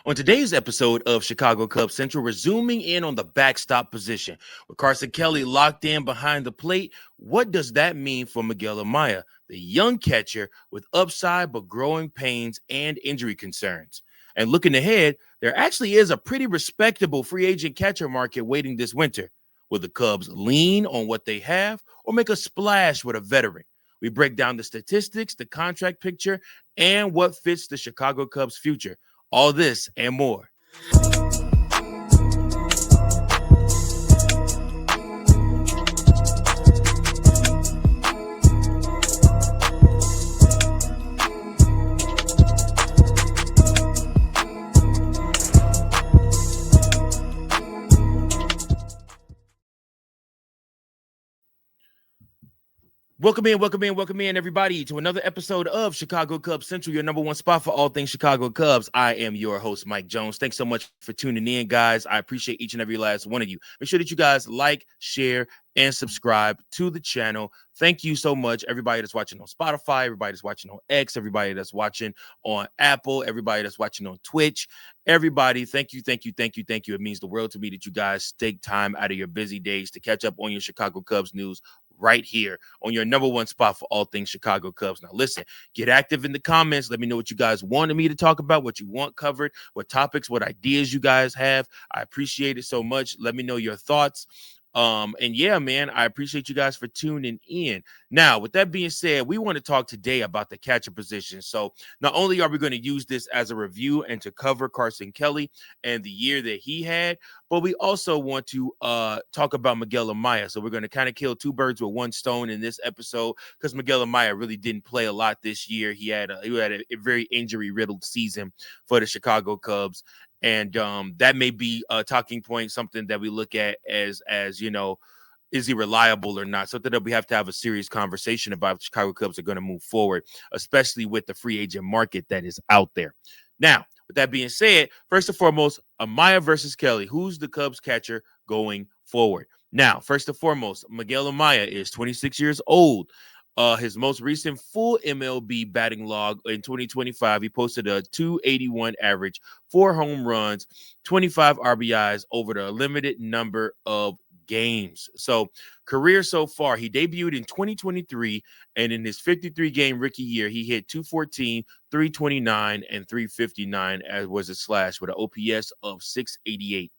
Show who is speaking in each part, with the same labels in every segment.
Speaker 1: On today's episode of Chicago Cubs Central, we're zooming in on the backstop position. With Carson Kelly locked in behind the plate, what does that mean for Miguel Amaya, the young catcher with upside but growing pains and injury concerns? And looking ahead, there actually is a pretty respectable free agent catcher market waiting this winter. Will the Cubs lean on what they have or make a splash with a veteran? We break down the statistics, the contract picture, and what fits the Chicago Cubs' future. All this and more. Welcome in, everybody, to another episode of Chicago Cubs Central, your number one spot for all things Chicago Cubs. I am your host, Mike Jones. Thanks so much for tuning in, guys. I appreciate each and every last one of you. Make sure that you guys like, share, and subscribe to the channel. Thank you so much, everybody that's watching on Spotify, everybody that's watching on X, everybody that's watching on Apple, everybody that's watching on Twitch. Everybody, thank you. It means the world to me that you guys take time out of your busy days to catch up on your Chicago Cubs news right here on your number one spot for all things Chicago Cubs. Now, listen, get active in the comments. Let me know what you guys wanted me to talk about, what you want covered, what topics, what ideas you guys have. I appreciate it so much. Let me know your thoughts. And yeah, man, I appreciate you guys for tuning in. Now, with that being said, we want to talk today about the catcher position. So not only are we going to use this as a review and to cover Carson Kelly and the year that he had, but we also want to talk about Miguel Amaya. So we're going to kind of kill two birds with one stone in this episode because Miguel Amaya really didn't play a lot this year. He had a very injury-riddled season for the Chicago Cubs. And that may be a talking point, something that we look at as you know, is he reliable or not? Something that we have to have a serious conversation about. If Chicago Cubs are going to move forward, especially with the free agent market that is out there. Now, with that being said, first and foremost, Amaya versus Kelly. Who's the Cubs catcher going forward? Now, first and foremost, Miguel Amaya is 26 years old. His most recent full MLB batting log in 2025, he posted a 281 average, 4 home runs, 25 RBIs over the limited number of games. So career so far, he debuted in 2023, and in his 53-game rookie year, he hit 214, 329, and 359 as was a slash with an OPS of 688.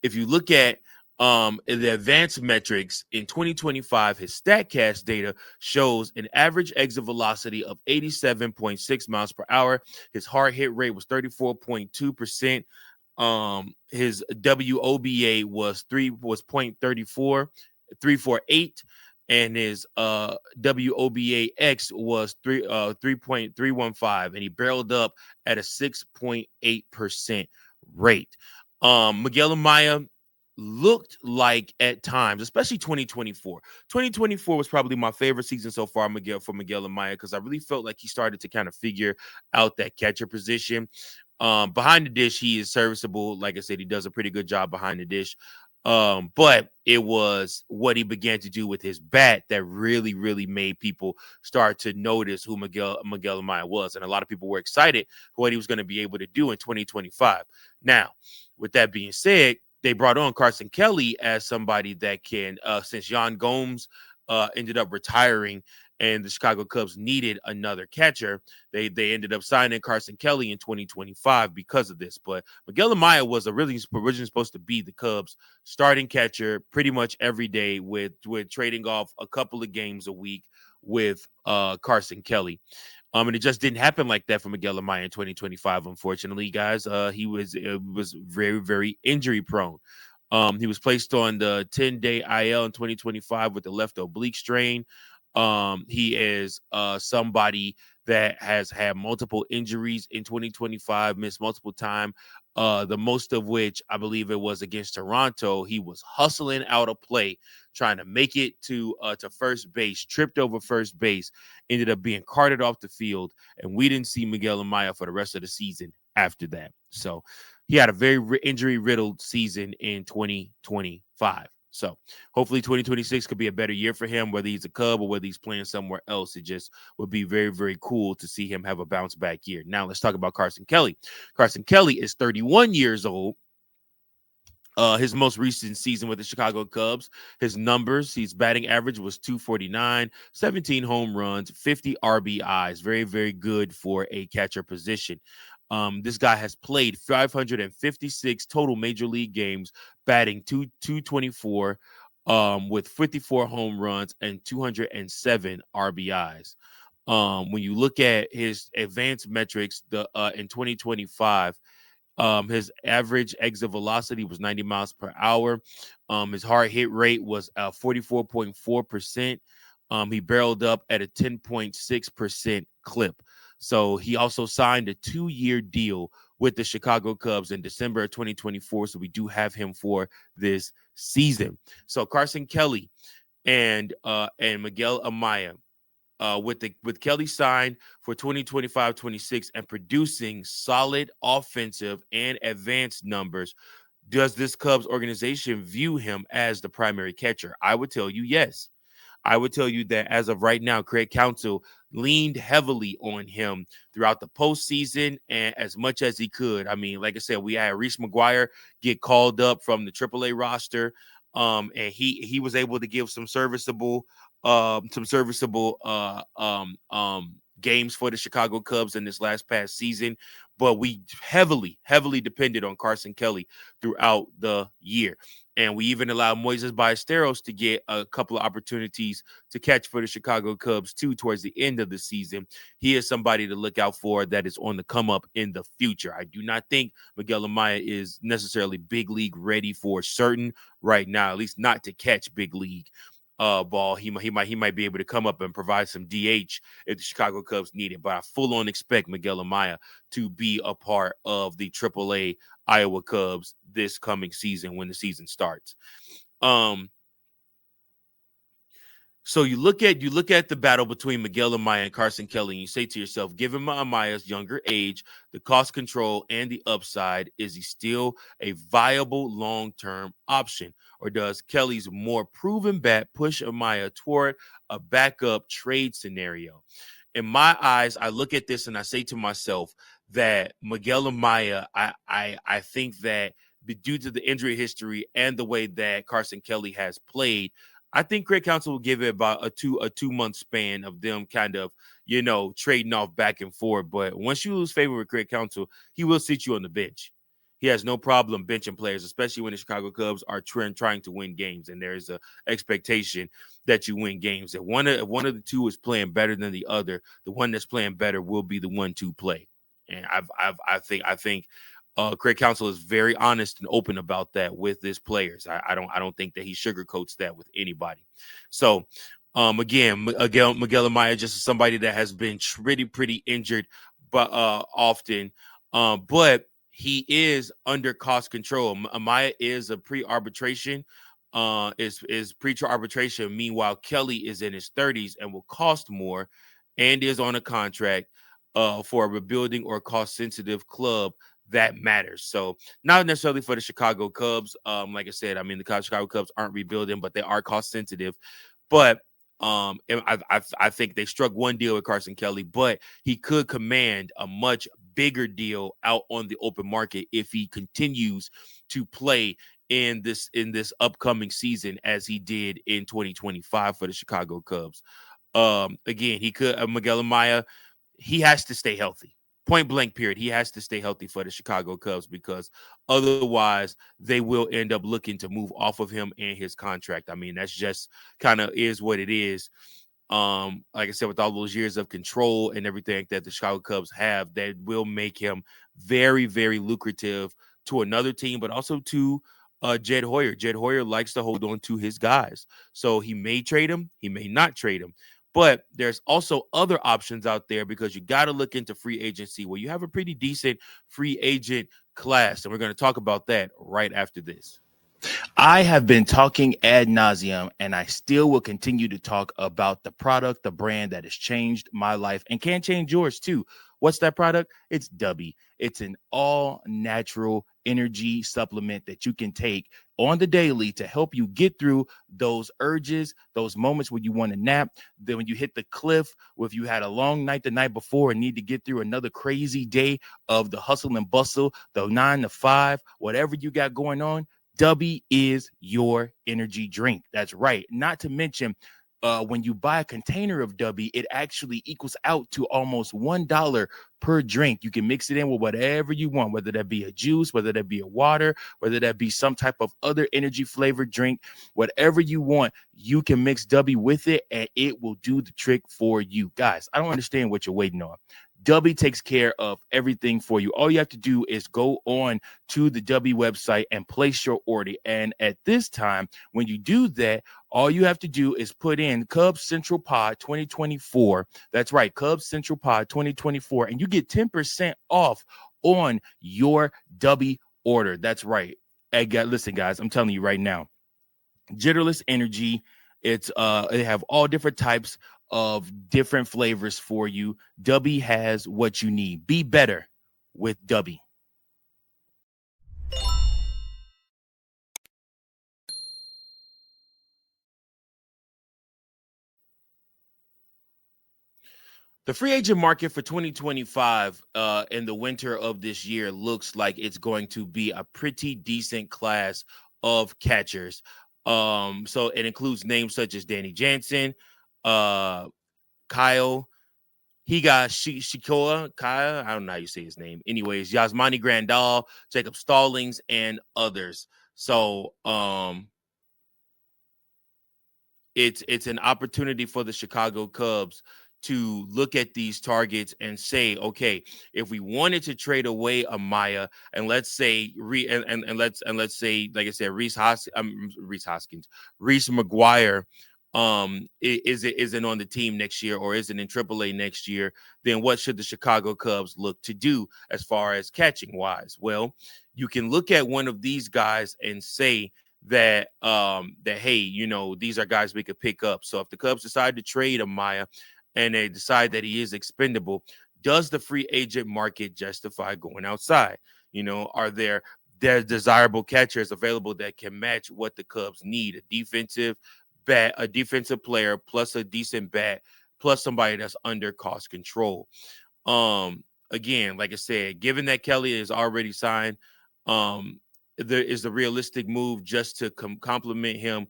Speaker 1: If you look at the advanced metrics in 2025, his StatCast data shows an average exit velocity of 87.6 miles per hour. His hard hit rate was 34.2%. His wOBA was 3.48, and his wOBA X was 3.315, and he barreled up at a 6.8% rate. Miguel Amaya looked like at times, especially 2024. 2024 was probably my favorite season so far, for Miguel Amaya, because I really felt like he started to kind of figure out that catcher position. Behind the dish, he is serviceable. Like I said, he does a pretty good job behind the dish. But it was what he began to do with his bat that really, really made people start to notice who Miguel Amaya was. And a lot of people were excited for what he was going to be able to do in 2025. Now, with that being said, they brought on Carson Kelly as somebody that can, since Yan Gomes ended up retiring and the Chicago Cubs needed another catcher, they ended up signing Carson Kelly in 2025 because of this. But Miguel Amaya was originally supposed to be the Cubs starting catcher pretty much every day, with trading off a couple of games a week with Carson Kelly. And it just didn't happen like that for Miguel Amaya in 2025, unfortunately, guys. He was very, very injury prone. He was placed on the 10-day IL in 2025 with the left oblique strain. He is somebody that has had multiple injuries in 2025, missed multiple times. The most of which I believe it was against Toronto. He was hustling out a play, trying to make it to first base, tripped over first base, ended up being carted off the field, and we didn't see Miguel Amaya for the rest of the season after that. So he had a very injury-riddled season in 2025. So hopefully 2026 could be a better year for him, whether he's a Cub or whether he's playing somewhere else. It just would be very, very cool to see him have a bounce back year. Now let's talk about Carson Kelly. Carson Kelly is 31 years old. His most recent season with the Chicago Cubs, his numbers, his batting average was 249, 17 home runs, 50 RBIs. Very, very good for a catcher position. This guy has played 556 total major league games, batting 224, with 54 home runs and 207 RBIs. When you look at his advanced metrics, in 2025, his average exit velocity was 90 miles per hour. His hard hit rate was 44.4%. He barreled up at a 10.6% clip. So he also signed a 2-year deal with the Chicago Cubs in December of 2024. So we do have him for this season. So Carson Kelly and Miguel Amaya, with Kelly signed for 2025-26 and producing solid offensive and advanced numbers, does this Cubs organization view him as the primary catcher? I would tell you yes. I would tell you that as of right now, Craig Counsell leaned heavily on him throughout the postseason and as much as he could. I mean, like I said, we had Reese McGuire get called up from the AAA roster, and he was able to give some serviceable games for the Chicago Cubs in this past season. But we heavily depended on Carson Kelly throughout the year. And we even allowed Moises Ballesteros to get a couple of opportunities to catch for the Chicago Cubs, too, towards the end of the season. He is somebody to look out for that is on the come up in the future. I do not think Miguel Amaya is necessarily big league ready for certain right now, at least not to catch big league ball. He might be able to come up and provide some DH if the Chicago Cubs need it. But I full on expect Miguel Amaya to be a part of the AAA Iowa Cubs this coming season when the season starts. So you look at the battle between Miguel Amaya and Carson Kelly, and you say to yourself, given Amaya's younger age, the cost control, and the upside, is he still a viable long-term option? Or does Kelly's more proven bat push Amaya toward a backup trade scenario? In my eyes, I look at this and I say to myself that Miguel Amaya, I think that due to the injury history and the way that Carson Kelly has played, I think Craig Counsell will give it about a 2 month span of them kind of, trading off back and forth. But once you lose favor with Craig Counsell, he will sit you on the bench. He has no problem benching players, especially when the Chicago Cubs are trying to win games, and there is a expectation that you win games. If one of the two is playing better than the other, the one that's playing better will be the one to play. And I think Craig Counsell is very honest and open about that with his players. I don't think that he sugarcoats that with anybody. So, again, Miguel Amaya just is somebody that has been pretty injured, but often, but he is under cost control. Amaya is a pre-arbitration. Is pre-arbitration. Meanwhile, Kelly is in his 30s and will cost more, and is on a contract for a rebuilding or cost-sensitive club that matters. So not necessarily for the Chicago Cubs. Like I said, I mean, the Chicago Cubs aren't rebuilding, but they are cost sensitive. But I think they struck one deal with Carson Kelly, but he could command a much bigger deal out on the open market if he continues to play in this upcoming season as he did in 2025 for the Chicago Cubs. Again, he could Miguel Amaya, he has to stay healthy. Point blank period. He has to stay healthy for the Chicago Cubs, because otherwise they will end up looking to move off of him and his contract. I mean, that's just kind of is what it is. Like I said, with all those years of control and everything that the Chicago Cubs have, that will make him very, very lucrative to another team, but also to Jed Hoyer. Jed Hoyer likes to hold on to his guys. So he may trade him, he may not trade him. But there's also other options out there, because you got to look into free agency where you have a pretty decent free agent class. And we're going to talk about that right after this. I have been talking ad nauseum, and I still will continue to talk about the product, the brand that has changed my life and can change yours too. What's that product? It's Dubby. It's an all natural energy supplement that you can take on the daily to help you get through those urges, those moments when you want to nap, then when you hit the cliff, or if you had a long night the night before and need to get through another crazy day of the hustle and bustle, the 9 to 5, whatever you got going on. Dubby is your energy drink. That's right. Not to mention, when you buy a container of Dubby, it actually equals out to almost $1 per drink. You can mix it in with whatever you want, whether that be a juice, whether that be a water, whether that be some type of other energy flavored drink, whatever you want, you can mix Dubby with it and it will do the trick for you. Guys, I don't understand what you're waiting on. Dubby takes care of everything for you. All you have to do is go on to the Dubby website and place your order. And at this time, when you do that, all you have to do is put in Cubs Central Pod 2024. That's right, Cubs Central Pod 2024, and you get 10% off on your Dubby order. That's right. Hey, listen, guys, I'm telling you right now, Jitterless Energy. They have all different types of different flavors for you. Dubby has what you need. Be better with Dubby. The free agent market for 2025 in the winter of this year looks like it's going to be a pretty decent class of catchers. So it includes names such as Danny Jansen, Kyle Higashioka, Kaya, I don't know how you say his name. Anyways, Yasmani Grandal, Jacob Stallings, and others. So it's an opportunity for the Chicago Cubs to look at these targets and say, okay, if we wanted to trade away Amaya, and let's say let's say, like I said, Reese Hoskins, Reese McGuire isn't on the team next year or isn't in AAA next year, then what should the Chicago Cubs look to do as far as catching wise? Well, you can look at one of these guys and say that hey, these are guys we could pick up. So if the Cubs decide to trade Amaya and they decide that he is expendable, does the free agent market justify going outside? Are there desirable catchers available that can match what the Cubs need? A defensive bat, a defensive player, plus a decent bat, plus somebody that's under cost control. Again, like I said, given that Kelly is already signed, there is the realistic move just to complement him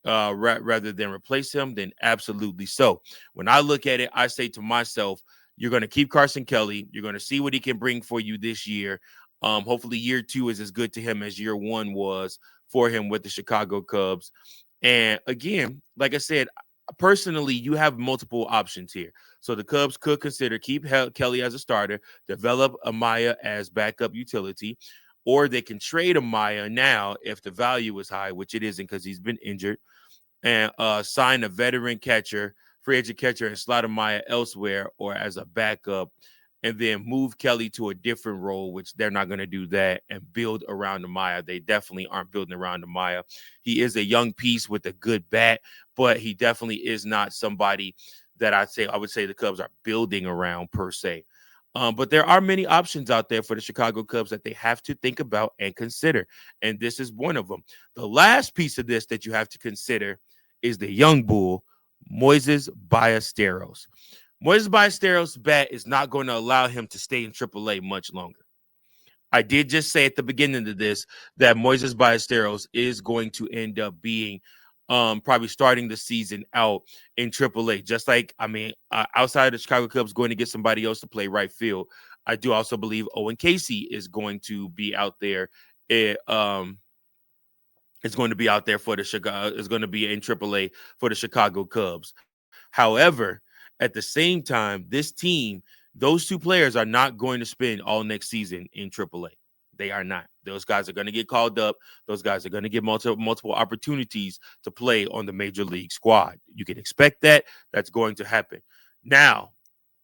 Speaker 1: rather than replace him, then absolutely so. When I look at it, I say to myself, you're going to keep Carson Kelly. You're going to see what he can bring for you this year. Hopefully year 2 is as good to him as year 1 was for him with the Chicago Cubs. And again, like I said, personally, you have multiple options here. So the Cubs could consider keep Kelly as a starter, develop Amaya as backup utility, or they can trade Amaya now if the value is high, which it isn't because he's been injured, and sign a veteran catcher, free agent catcher, and slot Amaya elsewhere or as a backup, and then move Kelly to a different role, which they're not going to do that, and build around Amaya. They definitely aren't building around Amaya. He is a young piece with a good bat, but he definitely is not somebody that I would say the Cubs are building around per se. But there are many options out there for the Chicago Cubs that they have to think about and consider. And this is one of them. The last piece of this that you have to consider is the young bull, Moises Ballesteros. Moises Ballesteros' bat is not going to allow him to stay in AAA much longer. I did just say at the beginning of this that Moises Ballesteros is going to end up being probably starting the season out in AAA. Just like, outside of the Chicago Cubs going to get somebody else to play right field, I do also believe Owen Casey is going to be out there. It's going to be out there for the Chicago. Is going to be in AAA for the Chicago Cubs. However, at the same time, this team, those two players are not going to spend all next season in AAA. They are not. Those guys are going to get called up. Those guys are going to get multiple opportunities to play on the major league squad. You can expect that. That's going to happen. Now,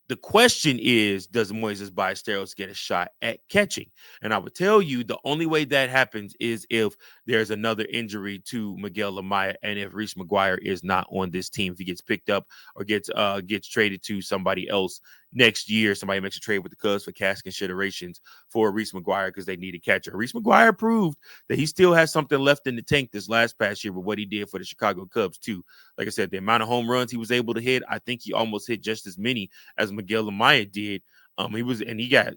Speaker 1: The question is, does Moises Ballesteros get a shot at catching? And I would tell you the only way that happens is if there's another injury to Miguel Amaya, and if Reese McGuire is not on this team, if he gets picked up or gets traded to somebody else next year, somebody makes a trade with the Cubs for cash considerations for Reese McGuire because they need a catcher. Reese McGuire proved that he still has something left in the tank this past year with what he did for the Chicago Cubs too. Like I said, the amount of home runs he was able to hit, I think he almost hit just as many as Miguel Amaya did. He got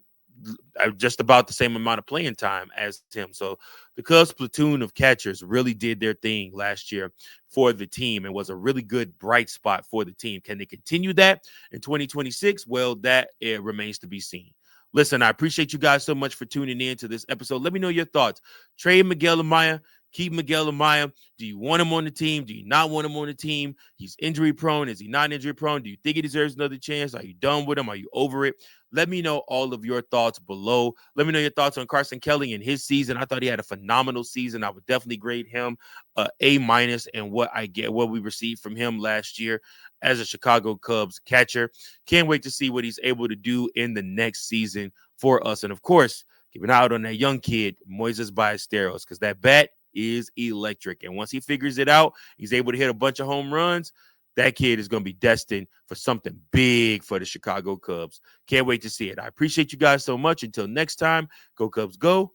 Speaker 1: just about the same amount of playing time as him. So the Cubs platoon of catchers really did their thing last year for the team and was a really good bright spot for the team. Can they continue that in 2026? Well, that it remains to be seen. Listen, I appreciate you guys so much for tuning in to this episode. Let me know your thoughts. Trade Miguel Amaya. Keep Miguel Amaya. Do you want him on the team? Do you not want him on the team? He's injury prone. Is he not injury prone? Do you think he deserves another chance? Are you done with him? Are you over it? Let me know all of your thoughts below. Let me know your thoughts on Carson Kelly and his season. I thought he had a phenomenal season. I would definitely grade him A- and what we received from him last year as a Chicago Cubs catcher. Can't wait to see what he's able to do in the next season for us. And of course, keep an eye out on that young kid, Moises Ballesteros, because that bat is electric. And once he figures it out, he's able to hit a bunch of home runs. That kid is going to be destined for something big for the Chicago Cubs. Can't wait to see it. I appreciate you guys so much. Until next time, go Cubs, go.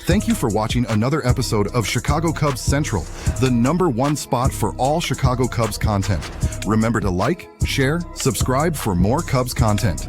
Speaker 2: Thank you for watching another episode of Chicago Cubs Central, the #1 spot for all Chicago Cubs content. Remember to like, share, subscribe for more Cubs content.